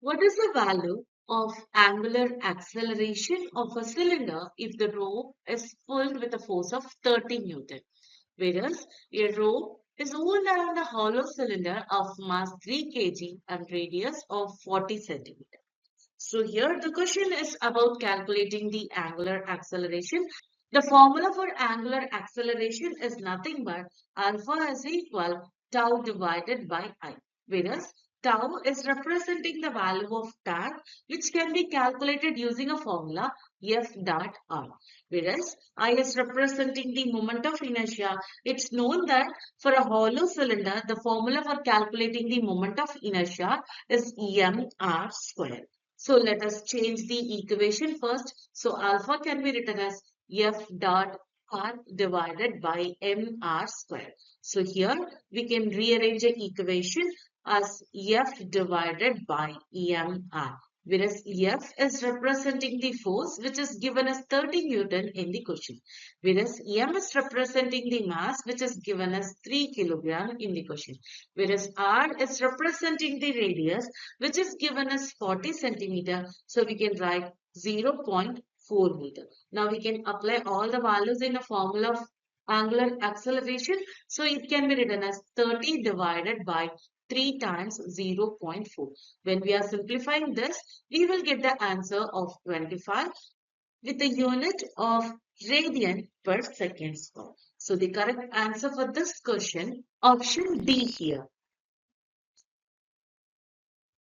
What is the value of angular acceleration of a cylinder if the rope is pulled with a force of 30 Newton? Whereas a rope is wound around a hollow cylinder of mass 3 kg and radius of 40 centimeters. So here the question is about calculating the angular acceleration. The formula for angular acceleration is nothing but alpha is equal tau divided by I. Whereas tau is representing the value of tan, which can be calculated using a formula F dot R. Whereas I is representing the moment of inertia. It's known that for a hollow cylinder, the formula for calculating the moment of inertia is mr square. So let us change the equation first. So alpha can be written as F dot R divided by mr square. So here we can rearrange the equation as F divided by mr. Whereas F is representing the force which is given as 30 Newton in the question. Whereas M is representing the mass which is given as 3 kilogram in the question. Whereas R is representing the radius which is given as 40 centimeter. So we can write 0.4 meter. Now we can apply all the values in a formula of angular acceleration. So it can be written as 30 divided by 3 times 0.4. When we are simplifying this, we will get the answer of 25 with a unit of radian per second square. So the correct answer for this question, option D here.